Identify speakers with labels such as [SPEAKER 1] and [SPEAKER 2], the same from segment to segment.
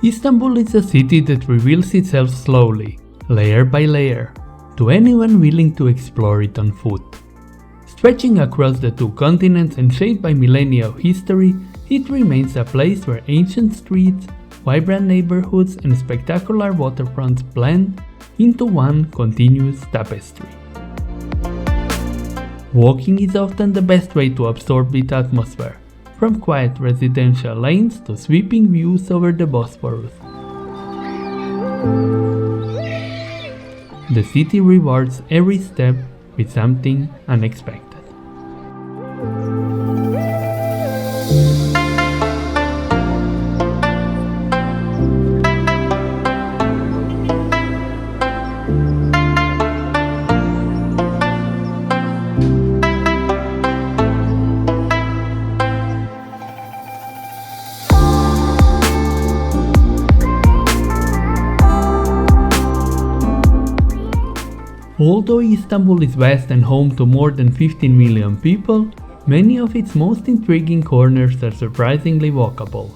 [SPEAKER 1] Istanbul is a city that reveals itself slowly, layer by layer, to anyone willing to explore it on foot. Stretching across the two continents and shaped by millennia of history, it remains a place where ancient streets, vibrant neighborhoods, and spectacular waterfronts blend into one continuous tapestry. Walking is often the best way to absorb its atmosphere, from quiet residential lanes to sweeping views over the Bosphorus. The city rewards every step with something unexpected. Although Istanbul is vast and home to more than 15 million people, many of its most intriguing corners are surprisingly walkable.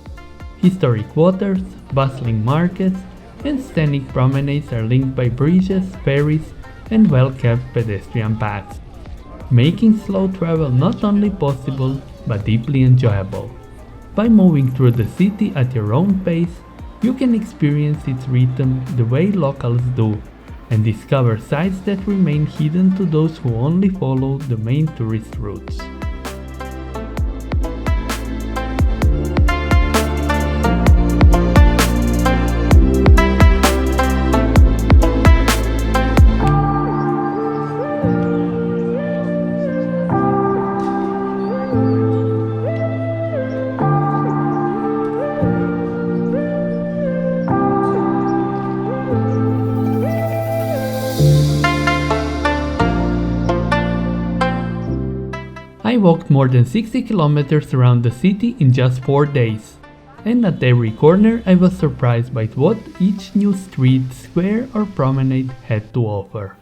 [SPEAKER 1] Historic quarters, bustling markets, and scenic promenades are linked by bridges, ferries, and well-kept pedestrian paths, making slow travel not only possible but deeply enjoyable. By moving through the city at your own pace, you can experience its rhythm the way locals do, and discover sites that remain hidden to those who only follow the main tourist routes. I walked more than 60 kilometers around the city in just 4 days, and at every corner I was surprised by what each new street, square or promenade had to offer.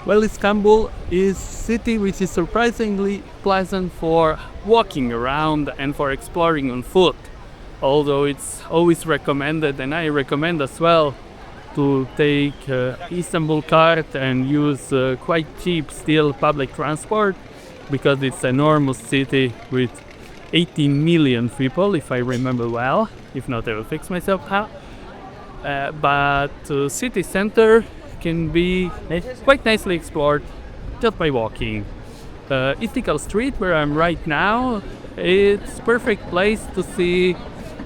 [SPEAKER 2] Well, Istanbul is a city which is surprisingly pleasant for walking around and for exploring on foot. Although it's always recommended, and I recommend as well, to take Istanbul card and use quite cheap still public transport, because it's an enormous city with 18 million people, if I remember well. If not, I will fix myself out. But city center can be quite nicely explored just by walking. Istiklal Street, where I'm right now, it's perfect place to see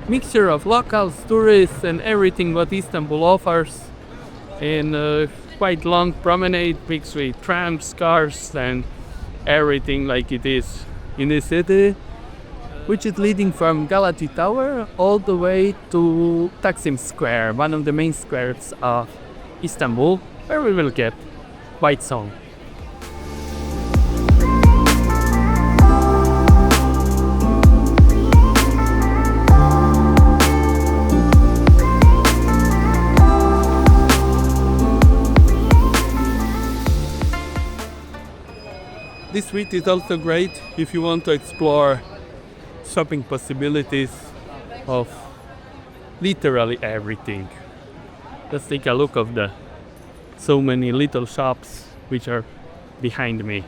[SPEAKER 2] mixture of locals, tourists, and everything what Istanbul offers in a quite long promenade mixed with trams, cars, and everything like it is in the city, which is leading from Galati Tower all the way to Taksim Square, one of the main squares of Istanbul, where we will get quite soon. This street is also great if you want to explore shopping possibilities of literally everything. Let's take a look of the so many little shops which are behind me.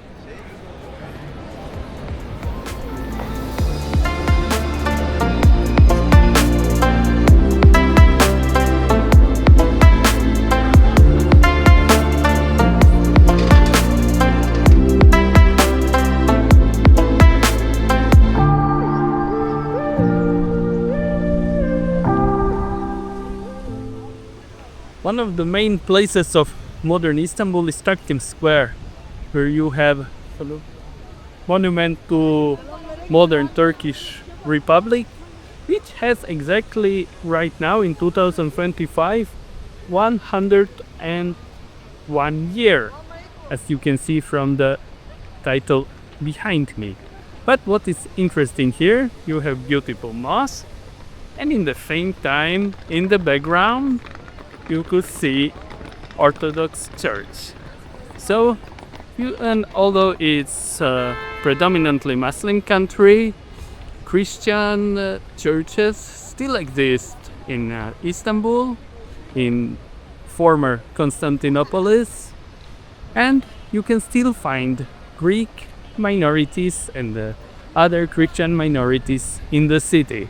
[SPEAKER 2] One of the main places of modern Istanbul is Taksim Square, where you have a monument to modern Turkish Republic, which has exactly right now in 2025 101 year, as you can see from the title behind me. But what is interesting here, you have beautiful mosque, and in the same time, in the background, you could see Orthodox Church. So, and although it's a predominantly Muslim country, Christian churches still exist in Istanbul, in former Constantinopolis, and you can still find Greek minorities and other Christian minorities in the city.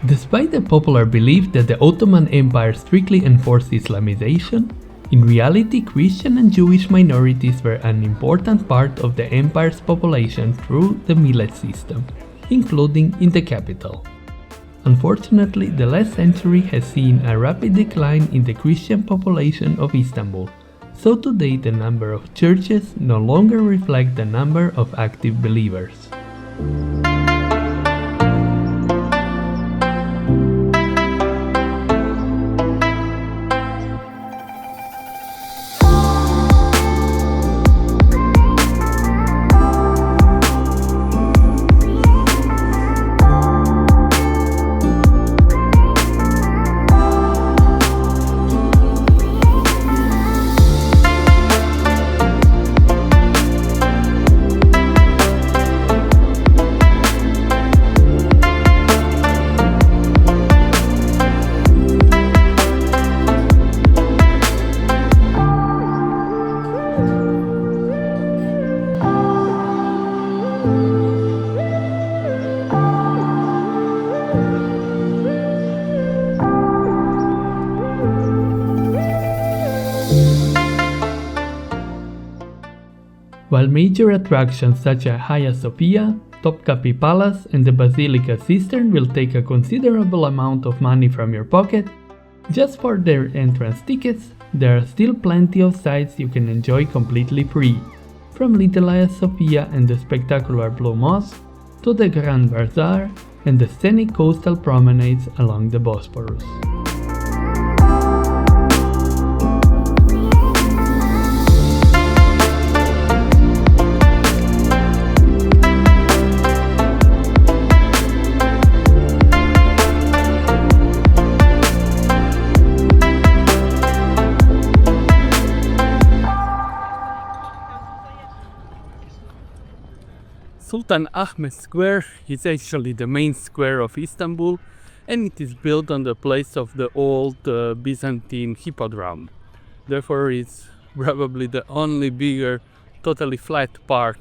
[SPEAKER 1] Despite the popular belief that the Ottoman Empire strictly enforced Islamization, in reality Christian and Jewish minorities were an important part of the empire's population through the millet system, including in the capital. Unfortunately, the last century has seen a rapid decline in the Christian population of Istanbul, so today the number of churches no longer reflect the number of active believers. While major attractions such as Hagia Sophia, Topkapi Palace and the Basilica Cistern will take a considerable amount of money from your pocket, just for their entrance tickets, there are still plenty of sites you can enjoy completely free, from Little Hagia Sophia and the spectacular Blue Mosque, to the Grand Bazaar and the scenic coastal promenades along the Bosphorus.
[SPEAKER 2] Sultanahmet Square is actually the main square of Istanbul, and it is built on the place of the old Byzantine hippodrome. Therefore, it's probably the only bigger, totally flat part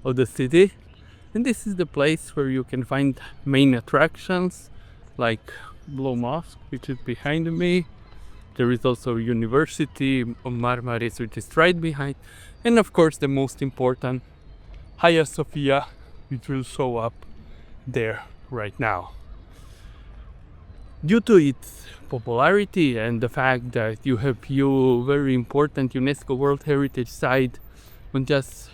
[SPEAKER 2] of the city. And this is the place where you can find main attractions like Blue Mosque, which is behind me. There is also University of Marmaris, which is right behind. And of course, the most important, Hagia Sophia, which will show up there right now. Due to its popularity and the fact that you have few very important UNESCO World Heritage sites on just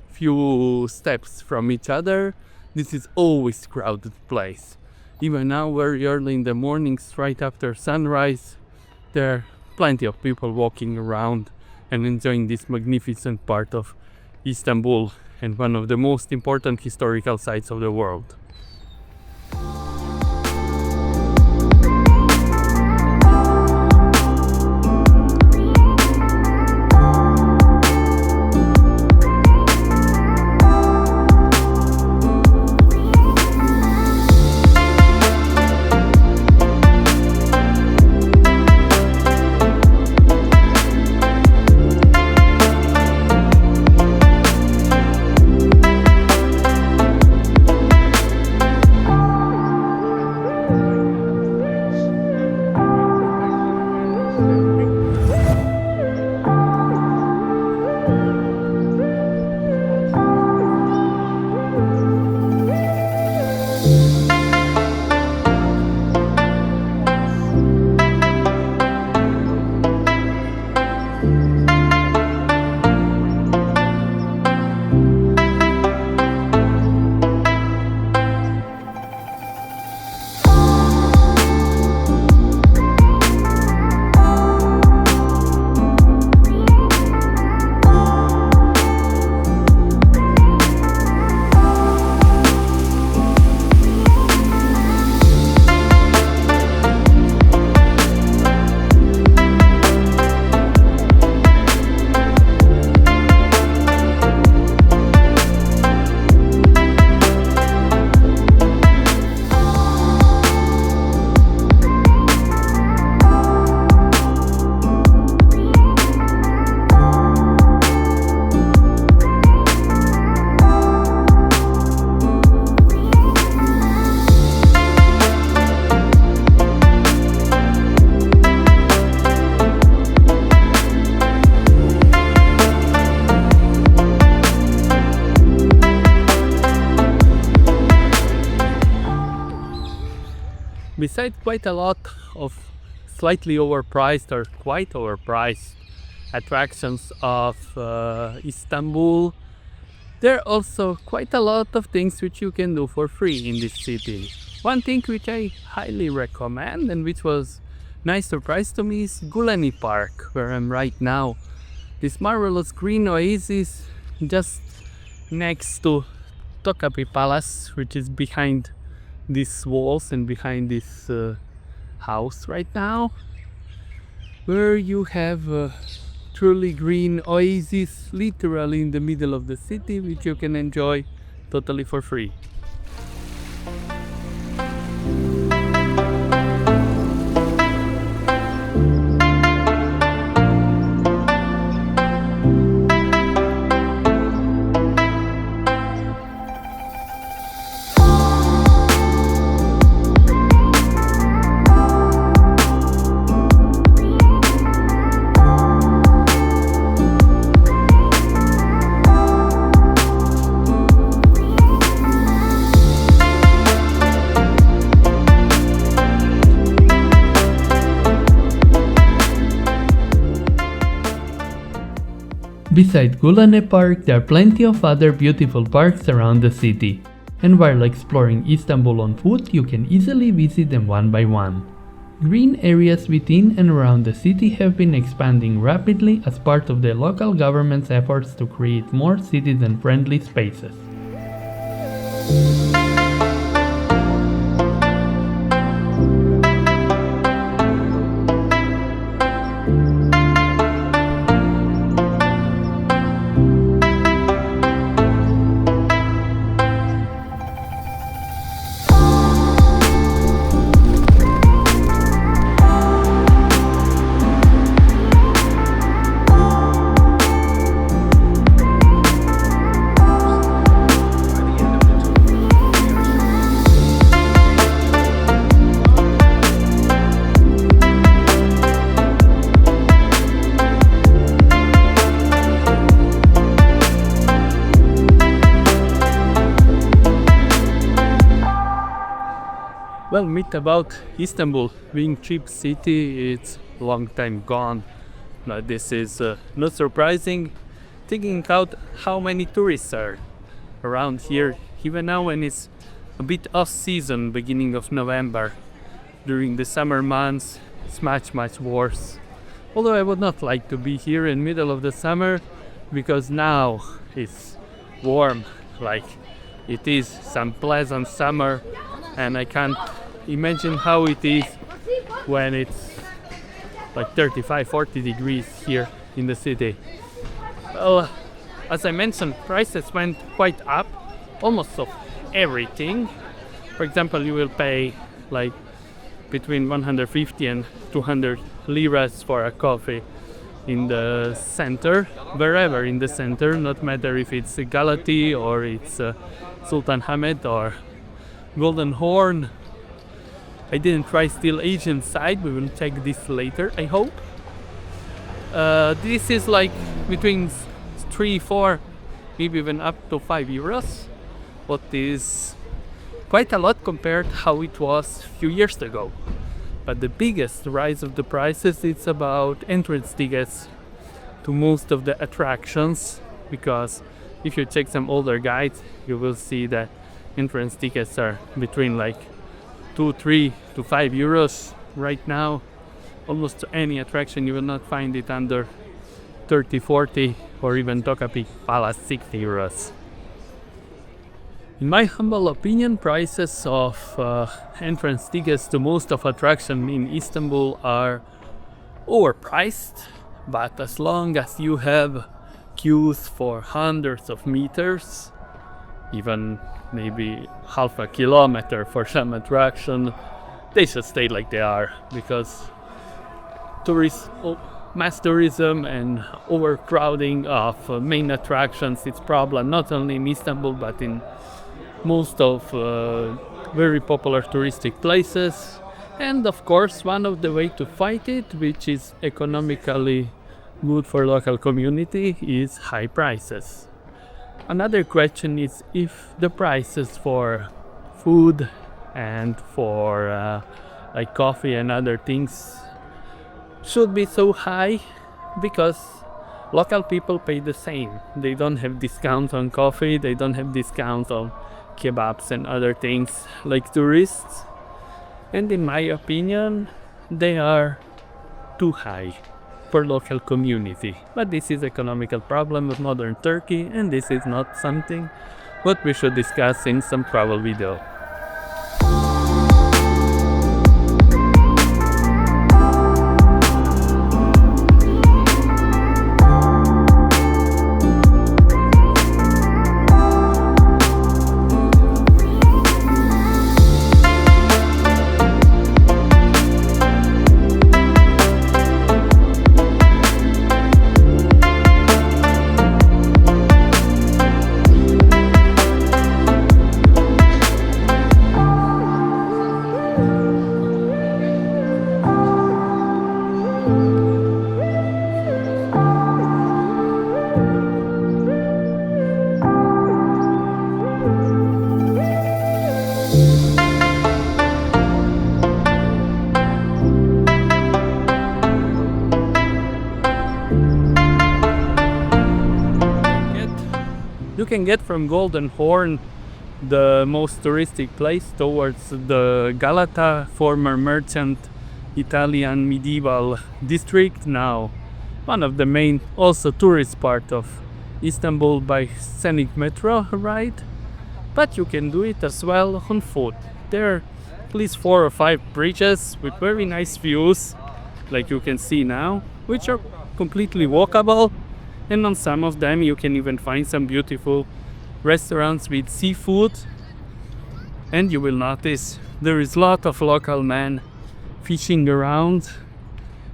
[SPEAKER 2] few steps from each other, this is always crowded place. Even now, very early in the mornings, right after sunrise, there are plenty of people walking around and enjoying this magnificent part of Istanbul and one of the most important historical sites of the world. Besides quite a lot of slightly overpriced or quite overpriced attractions of Istanbul, there are also quite a lot of things which you can do for free in this city. One thing which I highly recommend and which was nice surprise to me is Gulani Park, where I'm right now. This marvelous green oasis just next to Topkapi Palace, which is behind these walls and behind this house right now, where you have a truly green oasis literally in the middle of the city, which you can enjoy totally for free.
[SPEAKER 1] Besides Gulane Park, there are plenty of other beautiful parks around the city, and while exploring Istanbul on foot, you can easily visit them one by one. Green areas within and around the city have been expanding rapidly as part of the local government's efforts to create more citizen-friendly spaces.
[SPEAKER 2] Well, myth about Istanbul being cheap city, it's a long time gone. Now, this is not surprising, thinking out how many tourists are around here, even now when it's a bit off season, beginning of November. During the summer months, it's much worse. Although I would not like to be here in middle of the summer, because now it's warm, like it is some pleasant summer, and I can't imagine how it is when it's like 35-40 degrees here in the city. Well, as I mentioned, prices went quite up, almost of everything. For example, you will pay like between 150 and 200 liras for a coffee in the center, wherever in the center, not matter if it's Galati or it's Sultanahmet or Golden Horn. I didn't try still Asian side, we will check this later, I hope. This is like between 3, 4, maybe even up to 5 euros. What is quite a lot compared how it was a few years ago. But the biggest rise of the prices is about entrance tickets to most of the attractions, because if you check some older guides, you will see that entrance tickets are between like 2, 3 to 5 euros right now. Almost to any attraction you will not find it under 30, 40, or even Topkapi Palace 60 euros. In my humble opinion, prices of entrance tickets to most of attractions in Istanbul are overpriced, but as long as you have queues for hundreds of meters, even maybe half a kilometer for some attraction, they should stay like they are, because mass tourism and overcrowding of main attractions, it's problem not only in Istanbul but in most of very popular touristic places. And of course, one of the way to fight it, which is economically good for local community, is high prices. Another question is if the prices for food and for like coffee and other things, should be so high because local people pay the same. They don't have discounts on coffee, they don't have discounts on kebabs and other things like tourists. And in my opinion, they are too high for local community. But this is economical problem of modern Turkey, and this is not something what we should discuss in some travel video. You can get from Golden Horn, the most touristic place, towards the Galata, former merchant Italian medieval district, now one of the main also tourist part of Istanbul by scenic metro ride. But you can do it as well on foot. There are at least 4 or 5 bridges with very nice views, like you can see now, which are completely walkable. And on some of them you can even find some beautiful restaurants with seafood. And you will notice there is a lot of local men fishing around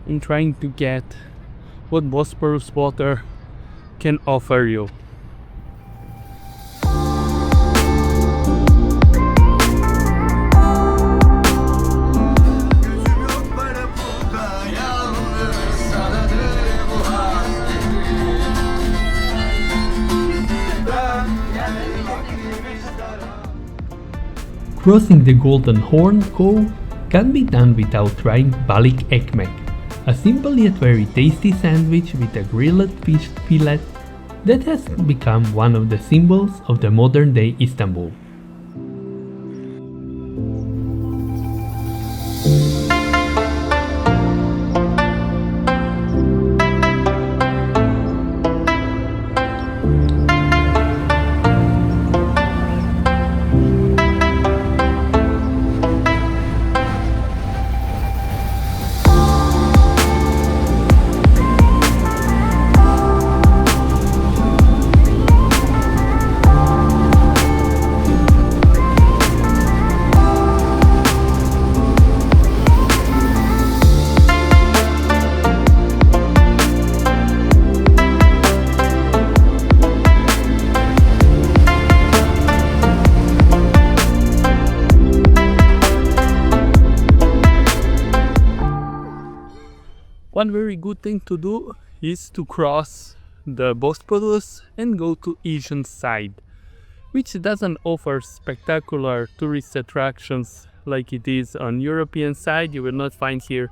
[SPEAKER 2] and trying to get what Bosphorus water can offer you.
[SPEAKER 1] Crossing the Golden Horn Cove can be done without trying balık ekmek, a simple yet very tasty sandwich with a grilled fish fillet that has become one of the symbols of the modern day Istanbul.
[SPEAKER 2] One very good thing to do is to cross the Bosphorus and go to Asian side, which doesn't offer spectacular tourist attractions like it is on European side. You will not find here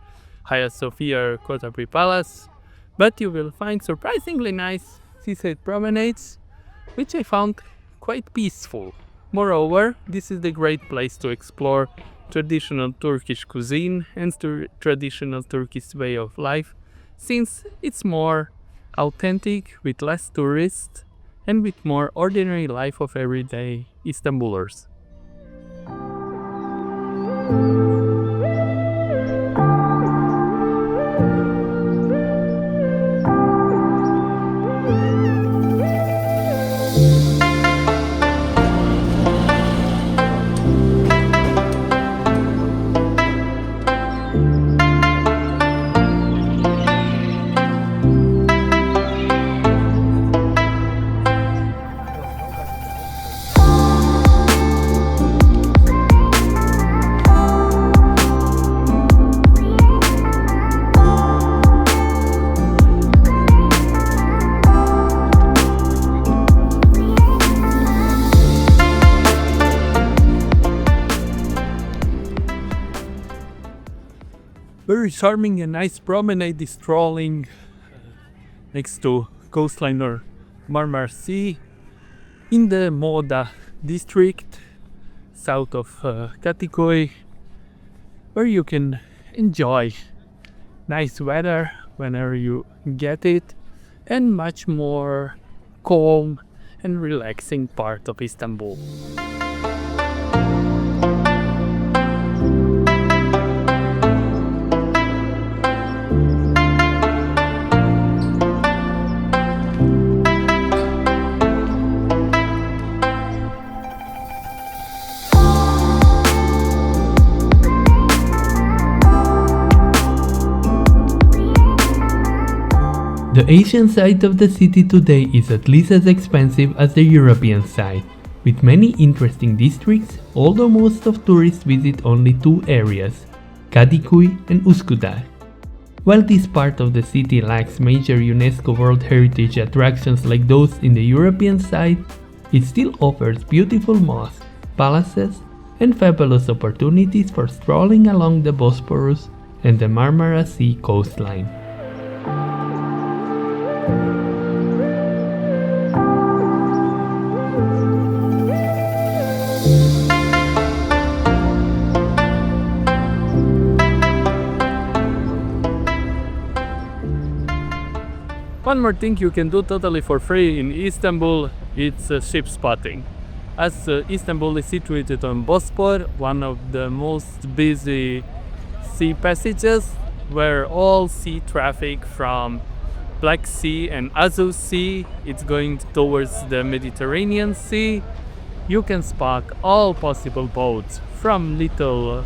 [SPEAKER 2] Hagia Sophia or Kotapi Palace, but you will find surprisingly nice seaside promenades, which I found quite peaceful. Moreover, this is the great place to explore traditional Turkish cuisine and traditional Turkish way of life, since it's more authentic with less tourists and with more ordinary life of everyday Istanbulers. very charming and nice promenade is strolling next to coastline or Marmara Sea in the Moda district south of Kadıköy, where you can enjoy nice weather whenever you get it and much more calm and relaxing part of Istanbul.
[SPEAKER 1] The Asian side of the city today is at least as expensive as the European side, with many interesting districts, although most of tourists visit only two areas, Kadıköy and Üsküdar. While this part of the city lacks major UNESCO World Heritage attractions like those in the European side, it still offers beautiful mosques, palaces, and fabulous opportunities for strolling along the Bosphorus and the Marmara Sea coastline.
[SPEAKER 2] One more thing you can do totally for free in Istanbul, it's ship spotting. As Istanbul is situated on Bosphorus, one of the most busy sea passages, where all sea traffic from Black Sea and Azov Sea it's going towards the Mediterranean Sea, you can spot all possible boats, from little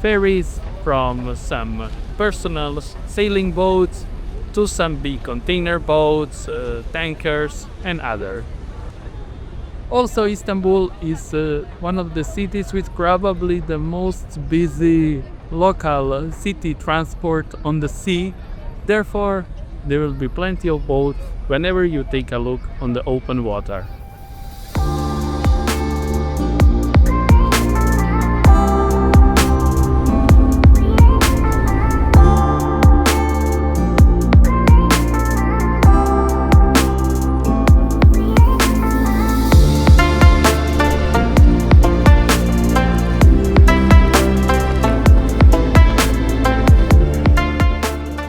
[SPEAKER 2] ferries, from some personal sailing boats, to some big container boats, tankers and other. Also, Istanbul is one of the cities with probably the most busy local city transport on the sea. Therefore, there will be plenty of boats whenever you take a look on the open water.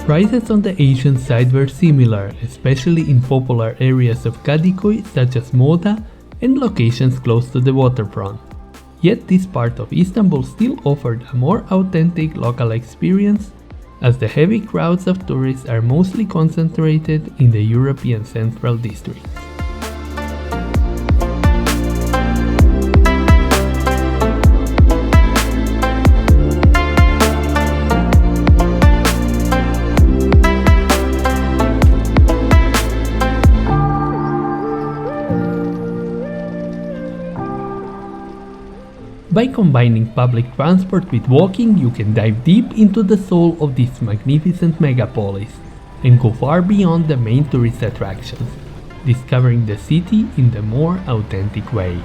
[SPEAKER 1] Prices on the Asian side were similar, especially in popular areas of Kadıköy such as Moda and locations close to the waterfront. Yet this part of Istanbul still offered a more authentic local experience, as the heavy crowds of tourists are mostly concentrated in the European Central District. By combining public transport with walking, you can dive deep into the soul of this magnificent megapolis and go far beyond the main tourist attractions, discovering the city in the more authentic way.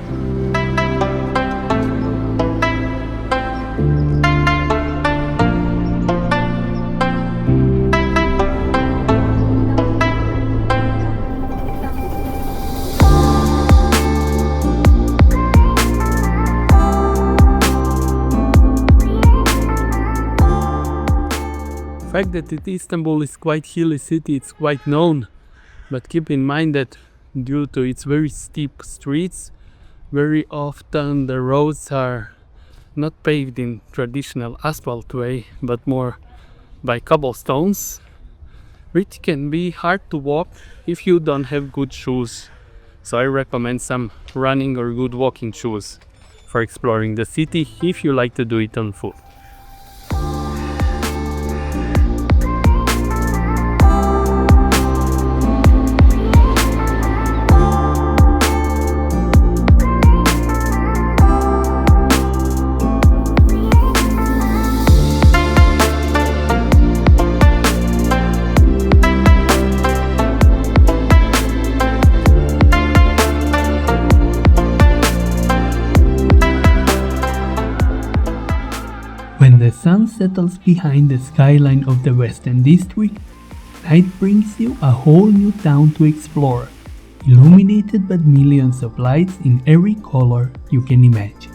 [SPEAKER 2] The fact that Istanbul is quite hilly city, it's quite known, but keep in mind that due to its very steep streets, very often the roads are not paved in traditional asphalt way, but more by cobblestones, which can be hard to walk if you don't have good shoes. So I recommend some running or good walking shoes for exploring the city if you like to do it on foot.
[SPEAKER 1] When the sun settles behind the skyline of the Western District, night brings you a whole new town to explore, illuminated by millions of lights in every color you can imagine.